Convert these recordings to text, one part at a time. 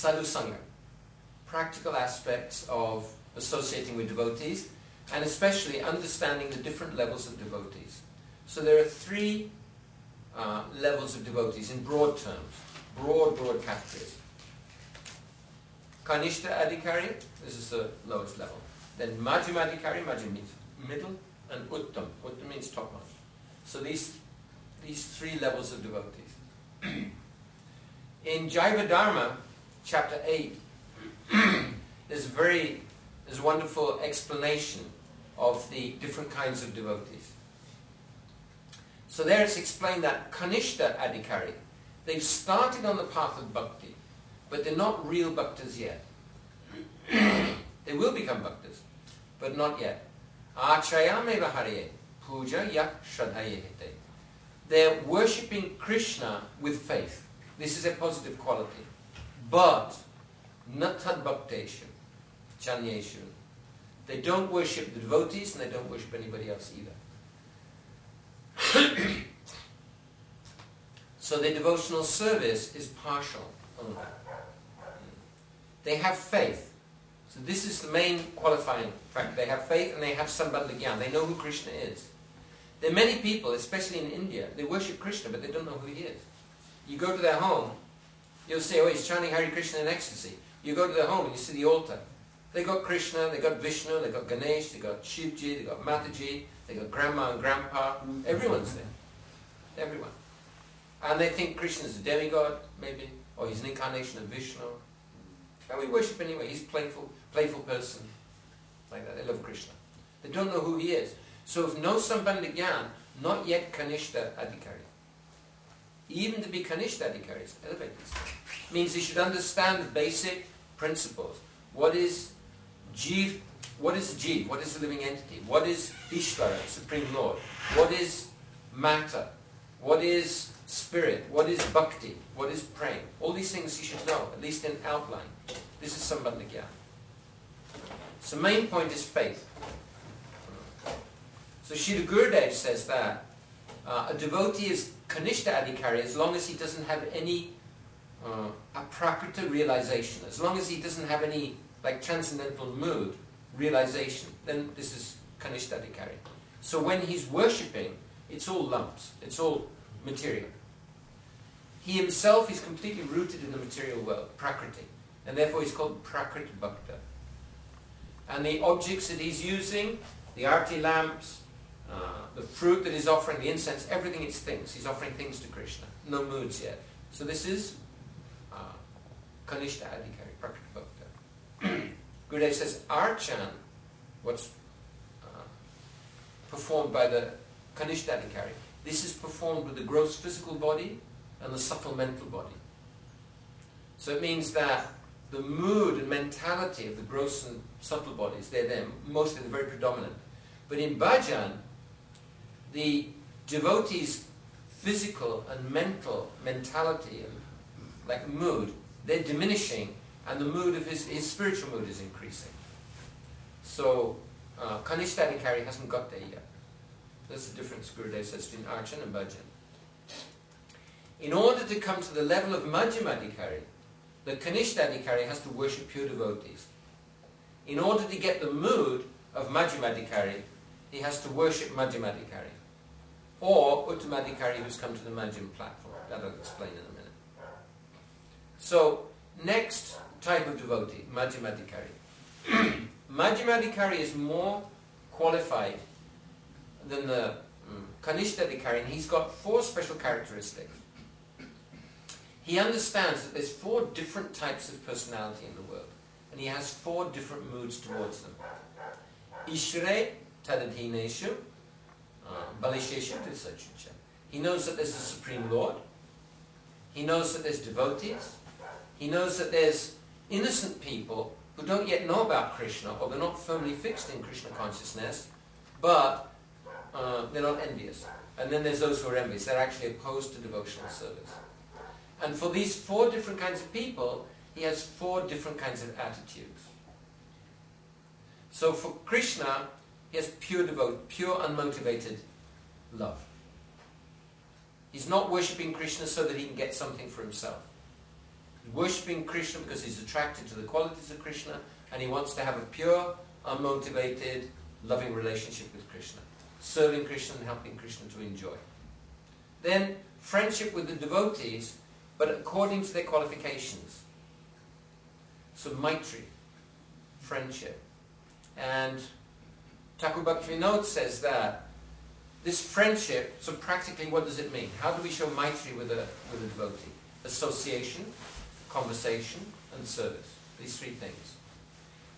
sadhusanga, practical aspects of associating with devotees, and especially understanding the different levels of devotees. So there are three levels of devotees in broad terms, broad categories. Kanishta Adhikari, this is the lowest level. Then Majjhima Adhikari, Majjhima means middle, and Uttam. Uttam means topmost. So these three levels of devotees. In Jaiva Dharma, chapter 8, there's a wonderful explanation of the different kinds of devotees. So there it's explained that Kanishta Adhikari, they've started on the path of bhakti, but they're not real bhaktas yet. They will become bhaktas, but not yet. Achrayameva Hare, puja yak shraddhayehite. They're worshipping Krishna with faith. This is a positive quality. But, natad bhakteshu, chanyeshu. They don't worship the devotees and they don't worship anybody else either. So their devotional service is partial only. They have faith. So this is the main qualifying factor. They have faith and they have sambandha gyan. They know who Krishna is. There are many people, especially in India, they worship Krishna but they don't know who he is. You go to their home, you'll say, oh, he's chanting Hare Krishna in ecstasy. You go to their home and you see the altar. They got Krishna, they got Vishnu, they got Ganesh, they got Shivji, they got Mataji, they got Grandma and Grandpa. Everyone's there. Everyone. And they think Krishna's a demigod, maybe, or he's an incarnation of Vishnu. And we worship anyway. He's a playful person. Like that. They love Krishna. They don't know who he is. So if no sambandha gyan, not yet Kanishta Adhikari. Even to be Kanishta Adhikari is elevated. Means he should understand the basic principles. What is Jiv? What is Jiv? What is the living entity? What is Ishvara, Supreme Lord? What is matter? What is spirit? What is bhakti? What is praying? All these things he should know, at least in outline. This is sambandha gyan. So main point is faith. So Srila Gurudev says that a devotee is Kanishta Adhikari as long as he doesn't have any aprakrita realization, as long as he doesn't have any like transcendental mood realization, then this is Kanishta Adhikari. So when he's worshipping, it's all lumps, it's all material. He himself is completely rooted in the material world, prakriti, and therefore he's called Prakrit Bhakta. And the objects that he's using, the arti lamps, the fruit that he's offering, the incense, everything it's things. He's offering things to Krishna. No moods yet. So this is Kanishta Adhikari, Prakrit Bhakta. Gurudev says, Archan, what's performed by the Kanishta Adhikari, this is performed with the gross physical body and the subtle mental body. So it means that the mood and mentality of the gross and subtle bodies, they're there, mostly they're very predominant. But in bhajan, the devotee's physical and mental mentality and like mood, they're diminishing, and the mood of his spiritual mood is increasing. So Kanishta Adhikari hasn't got there yet. That's the difference Gurudev says between Archan and bhajan. In order to come to the level of Majjhima Adhikari, the Kanishta Adhikari has to worship pure devotees. In order to get the mood of Majjhima Adhikari, he has to worship Majjhima Adhikari. Or Uttama Adhikari who's come to the Majjhima platform. That I'll explain in a minute. So, next type of devotee, Majjhima Adhikari. Majjhima Adhikari is more qualified than the Kanishta Adhikari, and he's got 4 special characteristics. He understands that there's 4 different types of personality in the world, and he has 4 different moods towards them. Ishre tadadhineshu balisheshu tisachuncha. He knows that there's a Supreme Lord. He knows that there's devotees. He knows that there's innocent people who don't yet know about Krishna, or they're not firmly fixed in Krishna consciousness, but they're not envious. And then there's those who are envious. They're actually opposed to devotional service. And for these 4 different kinds of people, he has 4 different kinds of attitudes. So for Krishna, he has pure unmotivated love. He's not worshipping Krishna so that he can get something for himself. He's worshipping Krishna because he's attracted to the qualities of Krishna, and he wants to have a pure, unmotivated, loving relationship with Krishna, serving Krishna and helping Krishna to enjoy. Then friendship with the devotees, but according to their qualifications. So Maitri, friendship. And Thakur Bhaktivinoda says that this friendship, so practically what does it mean? How do we show Maitri with a devotee? Association, conversation, and service. These three things.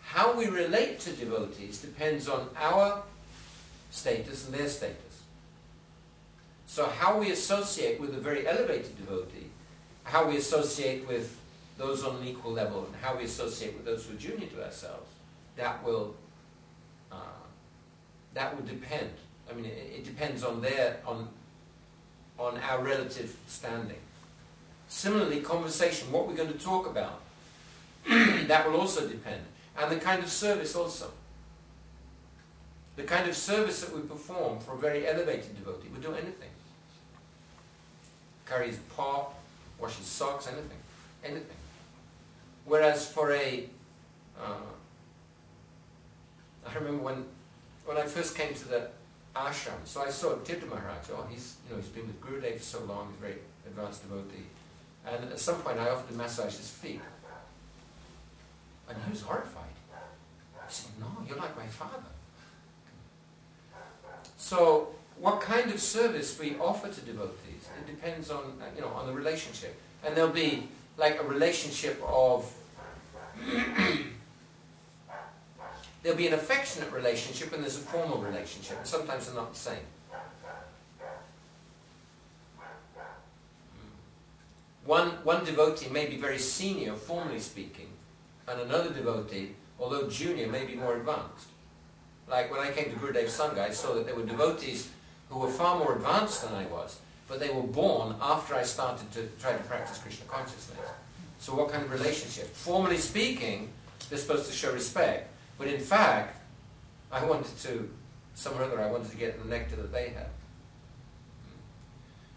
How we relate to devotees depends on our status and their status. So how we associate with a very elevated devotee, how we associate with those on an equal level, and how we associate with those who are junior to ourselves, that will depend. I mean, it depends on our relative standing. Similarly, conversation, what we're going to talk about, that will also depend. And the kind of service also. The kind of service that we perform for a very elevated devotee, we'll do anything. Carry his pot, wash his socks, anything. Anything. Whereas for I remember when I first came to the ashram, so I saw Tirtha Maharaj. Oh, he's been with Gurudev for so long, he's a very advanced devotee. And at some point I offered to massage his feet. And he was horrified. He said, "No, you're like my father." So what kind of service we offer to devotees, it depends on, on the relationship. And there'll be like a relationship of there'll be an affectionate relationship and there's a formal relationship, and sometimes they're not the same. One devotee may be very senior, formally speaking, and another devotee, although junior, may be more advanced. Like when I came to Gurudev Sangha, I saw that there were devotees who were far more advanced than I was, but they were born after I started to try to practice Krishna consciousness. So what kind of relationship? Formally speaking, they're supposed to show respect, but in fact, I wanted to get the nectar that they had.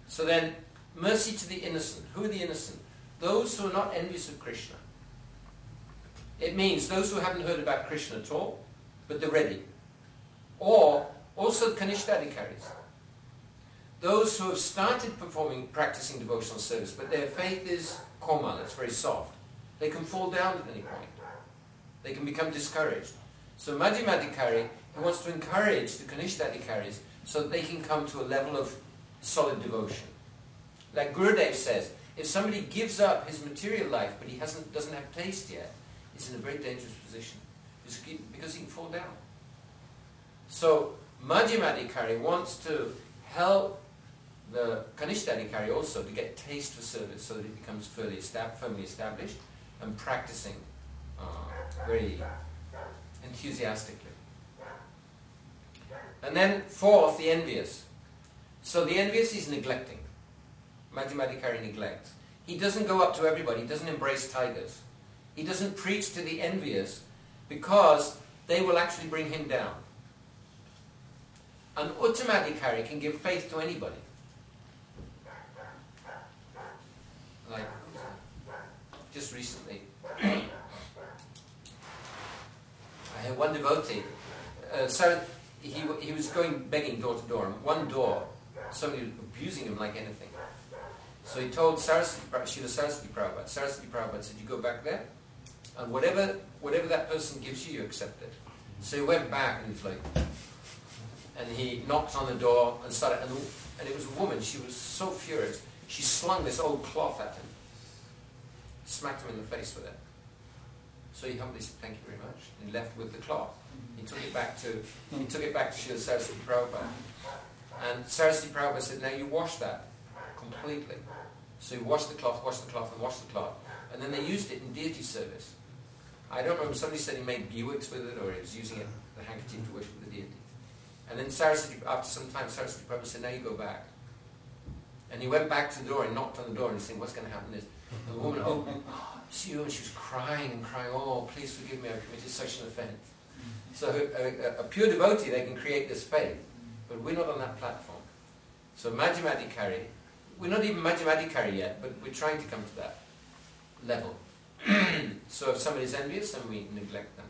So then, mercy to the innocent. Who are the innocent? Those who are not envious of Krishna. It means those who haven't heard about Krishna at all, but they're ready. Or also Kanishtadikaris. Those who have started practicing devotional service, but their faith is komal, it's very soft. They can fall down at any point. They can become discouraged. So Madhyamadikari, he wants to encourage the Kanishtadikaris so that they can come to a level of solid devotion. Like Gurudev says, if somebody gives up his material life but he doesn't have taste yet, he's in a very dangerous position because he can fall down. So Madhyamadikari wants to help the Kanishtadikari also to get taste for service so that it becomes firmly established and practicing very enthusiastically. And then fourth, the envious. So the envious is neglecting. Madhyamadikari neglects. He doesn't go up to everybody, he doesn't embrace tigers. He doesn't preach to the envious because they will actually bring him down. An Uttamadikari can give faith to anybody. Like, just recently, I had one devotee, he was going begging door to door, and one door, somebody was abusing him like anything. So he told Srila Saraswati Prabhupada. Saraswati Prabhupada said, "You go back there, and whatever that person gives you, you accept it." So he went back, and he's like, and he knocked on the door and started, and it was a woman. She was so furious. She slung this old cloth at him, smacked him in the face with it. So he humbly said, "Thank you very much," and he left with the cloth. He took it back to Srila Saraswati Prabhupada, and Saraswati Prabhupada said, "Now you wash that completely." So he washed the cloth, and then they used it in deity service. I don't remember, somebody said he made Buicks with it, or he was using it, the handkerchief, to worship the deity. And then after some time, Saraswati Prabhupada said, "Now you go back." And he went back to the door and knocked on the door and he said, "What's going to happen is," the woman opened, "It's you," and she was crying and crying, "Oh, please forgive me, I've committed such an offense." So a pure devotee, they can create this faith, but we're not on that platform. So Madhyamadikari, we're not even Madhyamadikari yet, but we're trying to come to that level. So if somebody's envious, then we neglect them.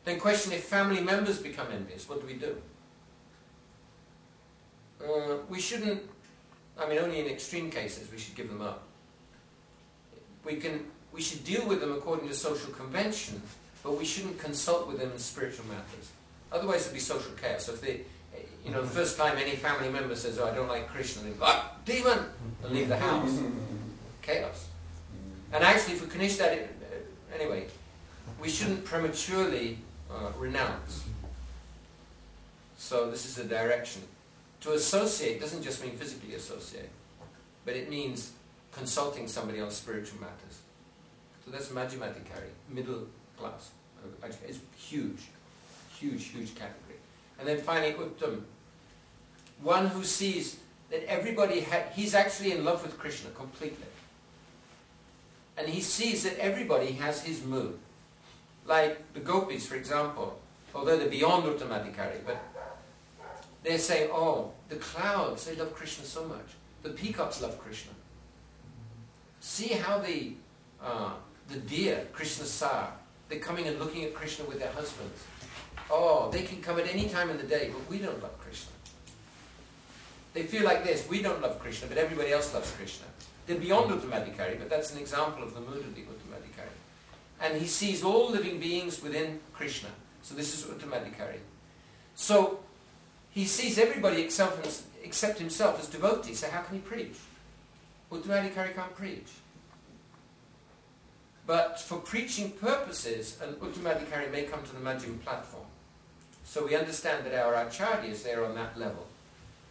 Then question, if family members become envious, what do we do? We shouldn't, I mean, only in extreme cases we should give them up. We should deal with them according to social convention, but we shouldn't consult with them in spiritual matters. Otherwise it'll be social chaos. So if they, the first time any family member says, "Oh, I don't like Krishna," they go, "Ah, demon!" and leave the house. Chaos. And actually for Kanishta, anyway, we shouldn't prematurely renounce. So this is a direction. To associate doesn't just mean physically associate, but it means consulting somebody on spiritual matters. So that's Madhyamadikari, middle class. It's huge, huge, huge category. And then finally Uttam, one who sees that everybody, he's actually in love with Krishna completely. And he sees that everybody has his mood. Like the gopis, for example, although they're beyond Uttamadikari, but they're saying, "Oh, the clouds, they love Krishna so much. The peacocks love Krishna. See how the deer, Krishna Sar, they're coming and looking at Krishna with their husbands. Oh, they can come at any time in the day, but we don't love Krishna. They feel like this, we don't love Krishna, but everybody else loves Krishna." They're beyond Uttamadikari, but that's an example of the mood of the Uttamadikari. And he sees all living beings within Krishna. So this is Uttamadikari. So he sees everybody except himself as devotee. So how can he preach? Uttamadikari can't preach. But for preaching purposes, an Uttamadikari may come to the Madhyam platform. So we understand that our acharyas, they're on that level.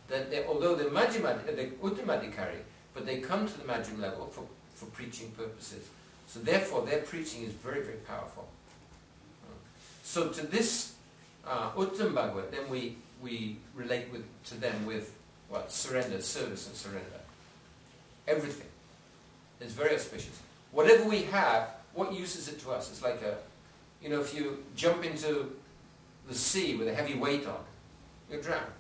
That although they're Uttamadikari, but they come to the Madhyam level for preaching purposes. So therefore their preaching is very, very powerful. So to this Uttam Bhagavad, then we relate to them with what? Surrender, service and surrender. Everything is very auspicious. Whatever we have, what use is it to us? It's like if you jump into the sea with a heavy weight on, you'll drown.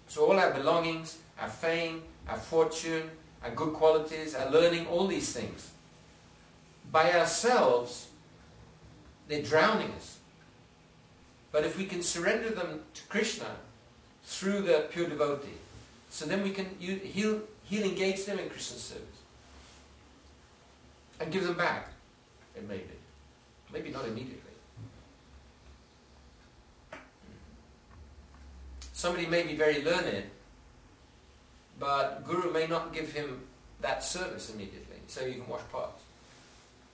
So all our belongings, our fame, our fortune, our good qualities, our learning, all these things, by ourselves, they're drowning us. But if we can surrender them to Krishna through the pure devotee, so then we can he'll engage them in Krishna's service and give them back. It may be. Maybe not immediately. Somebody may be very learned, but Guru may not give him that service immediately, so you can wash pots.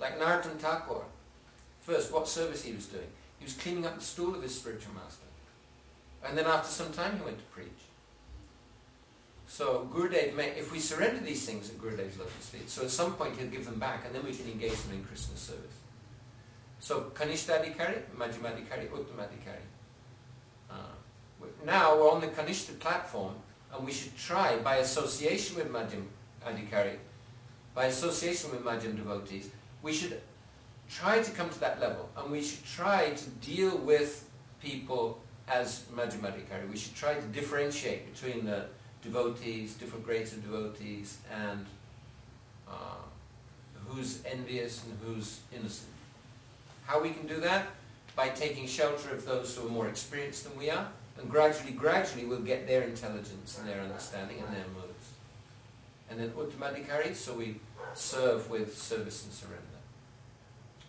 Like Narottam Thakur, first, what service he was doing? He was cleaning up the stool of his spiritual master. And then after some time he went to preach. So Gurudev may, if we surrender these things at Gurudev's lotus feet, so at some point he'll give them back and then we can engage them in Krishna's service. So Kanishtadikari, Madhyamadikari, Uttamadikari. Now we're on the Kanishta platform and we should try, by association with Madhyamadikari, by association with Madhyam devotees, we should try to come to that level and we should try to deal with people as Madhyamadikari. We should try to differentiate between the devotees, different grades of devotees, and who's envious and who's innocent. How we can do that? By taking shelter of those who are more experienced than we are, and gradually we'll get their intelligence and their understanding and their moods. And then Uttamadikari, so we serve with service and surrender.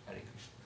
Hare Krishna.